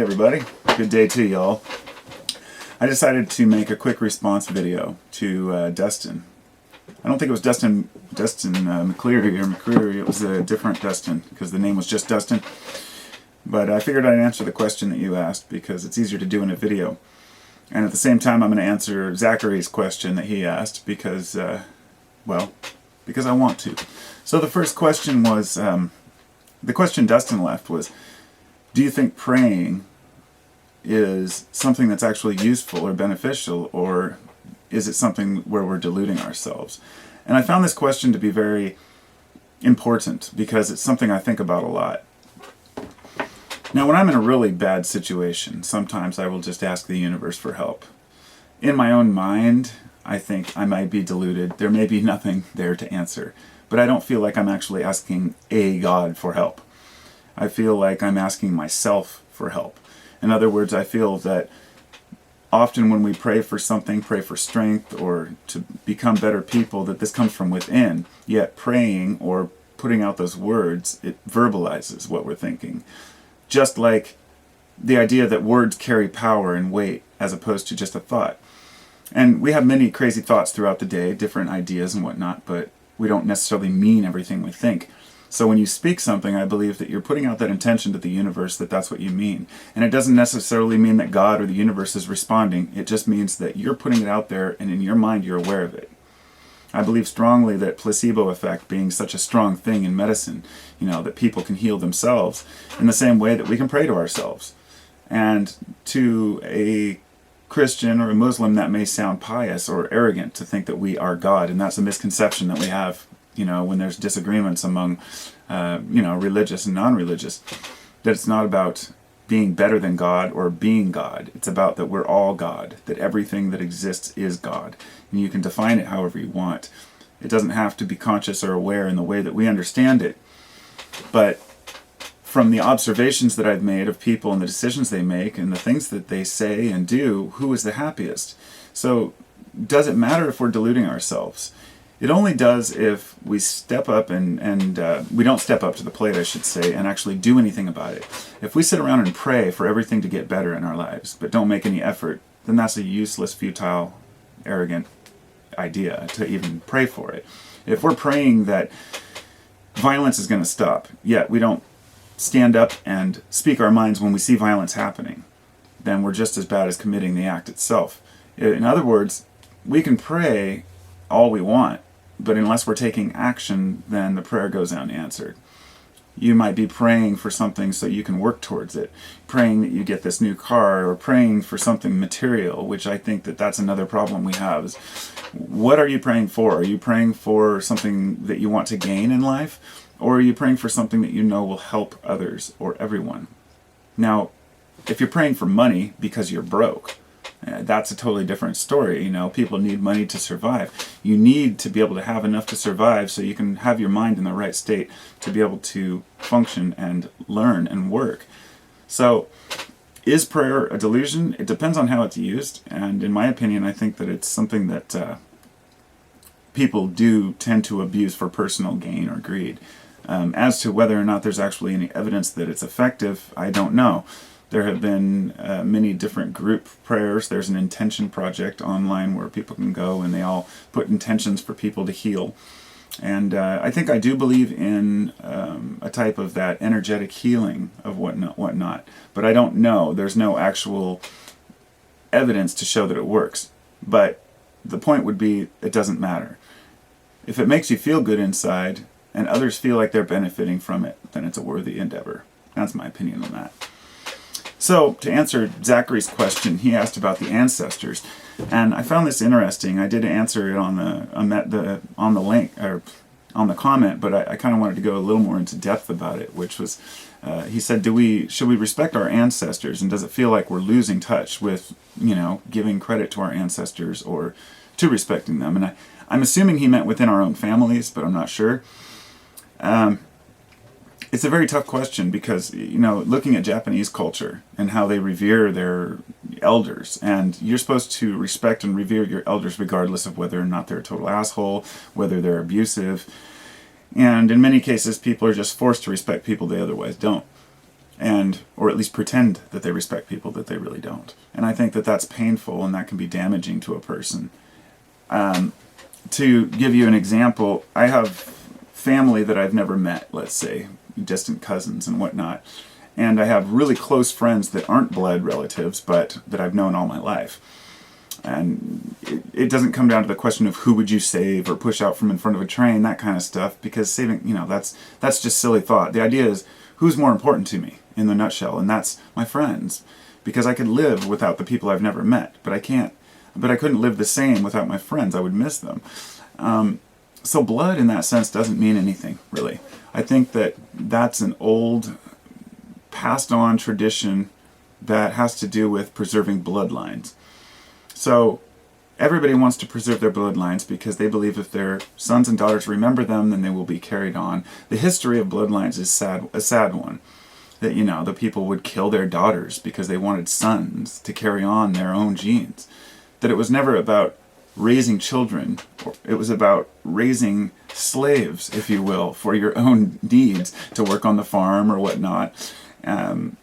everybody, good day to y'all. I decided to make a quick response video to Dustin. I don't think it was Dustin McCleary, it was a different Dustin, because the name was just Dustin. But I figured I'd answer the question that you asked, because it's easier to do in a video. And at the same time, I'm going to answer Zachary's question that he asked, because I want to. So the first question was, the question Dustin left was, do you think praying is something that's actually useful or beneficial, or is it something where we're deluding ourselves? And I found this question to be very important because it's something I think about a lot. Now, when I'm in a really bad situation, sometimes I will just ask the universe for help. In my own mind, I think I might be deluded. There may be nothing there to answer, but I don't feel like I'm actually asking a God for help. I feel like I'm asking myself for help. In other words, I feel that often when we pray for something, pray for strength or to become better people, that this comes from within. Yet praying or putting out those words, it verbalizes what we're thinking. Just like the idea that words carry power and weight as opposed to just a thought. And we have many crazy thoughts throughout the day, different ideas and whatnot, but we don't necessarily mean everything we think. So when you speak something, I believe that you're putting out that intention to the universe that that's what you mean. And it doesn't necessarily mean that God or the universe is responding. It just means that you're putting it out there and in your mind you're aware of it. I believe strongly that placebo effect being such a strong thing in medicine, that people can heal themselves in the same way that we can pray to ourselves. And to a Christian or a Muslim, that may sound pious or arrogant to think that we are God, and that's a misconception that we have when there's disagreements among, religious and non-religious, that it's not about being better than God or being God. It's about that we're all God, that everything that exists is God. And you can define it however you want. It doesn't have to be conscious or aware in the way that we understand it. But from the observations that I've made of people and the decisions they make and the things that they say and do, who is the happiest? So does it matter if we're deluding ourselves? It only does if we step up and we don't step up to the plate, I should say, and actually do anything about it. If we sit around and pray for everything to get better in our lives, but don't make any effort, then that's a useless, futile, arrogant idea to even pray for it. If we're praying that violence is going to stop, yet we don't stand up and speak our minds when we see violence happening, then we're just as bad as committing the act itself. In other words, we can pray all we want, but unless we're taking action, then the prayer goes unanswered. You might be praying for something so you can work towards it, praying that you get this new car, or praying for something material, which I think that that's another problem we have. Is what are you praying for? Are you praying for something that you want to gain in life, or are you praying for something that you know will help others or everyone? Now, if you're praying for money because you're broke, that's a totally different story. People need money to survive. You need to be able to have enough to survive so you can have your mind in the right state to be able to function and learn and work. So, is prayer a delusion? It depends on how it's used. And in my opinion, I think that it's something that people do tend to abuse for personal gain or greed. As to whether or not there's actually any evidence that it's effective, I don't know. There have been many different group prayers. There's an intention project online where people can go and they all put intentions for people to heal. And I think I do believe in a type of that energetic healing of whatnot. But I don't know. There's no actual evidence to show that it works. But the point would be, it doesn't matter. If it makes you feel good inside and others feel like they're benefiting from it, then it's a worthy endeavor. That's my opinion on that. So, to answer Zachary's question, he asked about the ancestors, and I found this interesting. I did answer it on the link or on the comment, but I kind of wanted to go a little more into depth about it. Which was, he said, should we respect our ancestors, and does it feel like we're losing touch with giving credit to our ancestors or to respecting them? And I'm assuming he meant within our own families, but I'm not sure. It's a very tough question because, looking at Japanese culture and how they revere their elders, and you're supposed to respect and revere your elders regardless of whether or not they're a total asshole, whether they're abusive, and in many cases people are just forced to respect people they otherwise don't. or at least pretend that they respect people that they really don't. And I think that that's painful and that can be damaging to a person. To give you an example, I have family that I've never met, let's say, distant cousins and whatnot. And I have really close friends that aren't blood relatives, but that I've known all my life. And it doesn't come down to the question of who would you save or push out from in front of a train, that kind of stuff, because saving, that's just silly thought. The idea is, who's more important to me in the nutshell, and that's my friends. Because I could live without the people I've never met, but I couldn't live the same without my friends. I would miss them. So blood in that sense doesn't mean anything, really. I think that that's an old, passed on tradition that has to do with preserving bloodlines. So everybody wants to preserve their bloodlines because they believe if their sons and daughters remember them, then they will be carried on. The history of bloodlines is a sad one. That, the people would kill their daughters because they wanted sons to carry on their own genes. That it was never about raising children. It was about raising slaves, if you will, for your own needs, to work on the farm or whatnot. And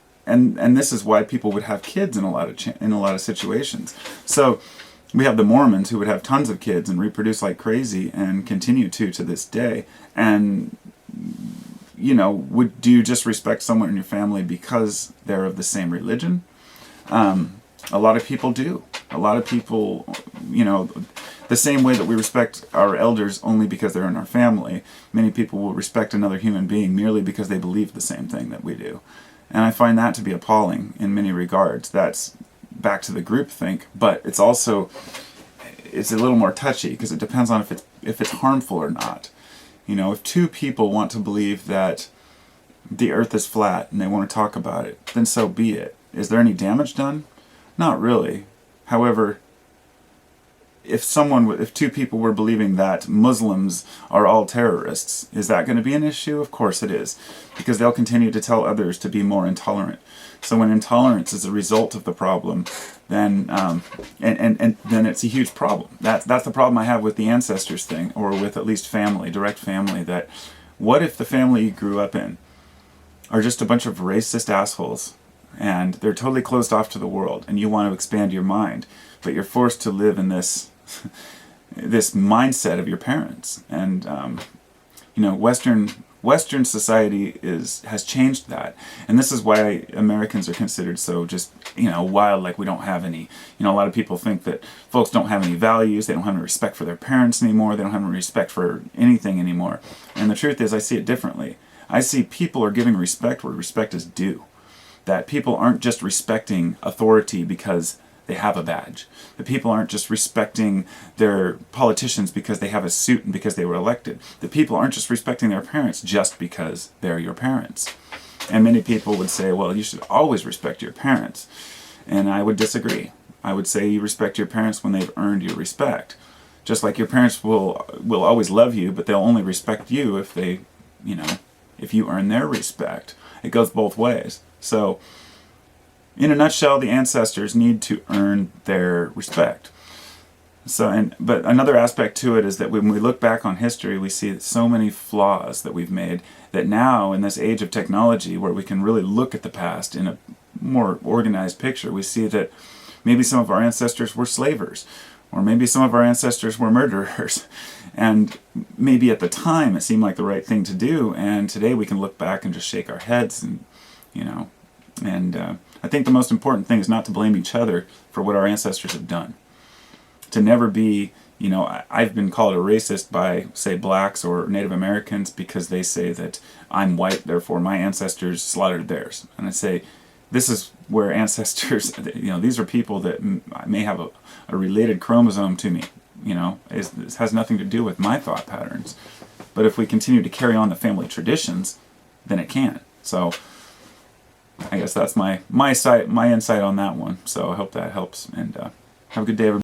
this is why people would have kids in a lot of situations. So we have the Mormons who would have tons of kids and reproduce like crazy and continue to this day. And do you just respect someone in your family because they're of the same religion? A lot of people do. A lot of people, the same way that we respect our elders only because they're in our family, many people will respect another human being merely because they believe the same thing that we do. And I find that to be appalling in many regards. That's back to the groupthink, but it's a little more touchy because it depends on if it's harmful or not. If two people want to believe that the earth is flat and they want to talk about it, then so be it. Is there any damage done? Not really. However, if two people were believing that Muslims are all terrorists, is that going to be an issue? Of course it is, because they'll continue to tell others to be more intolerant. So when intolerance is a result of the problem, then and then it's a huge problem. That's the problem I have with the ancestors thing, or with at least family, direct family. That what if the family you grew up in are just a bunch of racist assholes, and they're totally closed off to the world, and you want to expand your mind, but you're forced to live in this mindset of your parents. And Western society has changed that, and this is why Americans are considered so just wild. Like we don't have any. A lot of people think that folks don't have any values. They don't have any respect for their parents anymore. They don't have any respect for anything anymore. And the truth is, I see it differently. I see people are giving respect where respect is due. That people aren't just respecting authority because they have a badge. The people aren't just respecting their politicians because they have a suit and because they were elected. The people aren't just respecting their parents just because they're your parents. And many people would say, well, you should always respect your parents. And I would disagree. I would say you respect your parents when they've earned your respect. Just like your parents will always love you, but they'll only respect you if if you earn their respect. It goes both ways. So, in a nutshell, the ancestors need to earn their respect. But another aspect to it is that when we look back on history, we see so many flaws that we've made that now, in this age of technology, where we can really look at the past in a more organized picture, we see that maybe some of our ancestors were slavers, or maybe some of our ancestors were murderers. And maybe at the time it seemed like the right thing to do, and today we can look back and just shake our heads and I think the most important thing is not to blame each other for what our ancestors have done. To never be, I've been called a racist by, say, blacks or Native Americans because they say that I'm white, therefore my ancestors slaughtered theirs. And I say, this is where ancestors, these are people that may have a related chromosome to me. It has nothing to do with my thought patterns. But if we continue to carry on the family traditions, then it can. So I guess that's my insight on that one. So I hope that helps, and have a good day, everybody.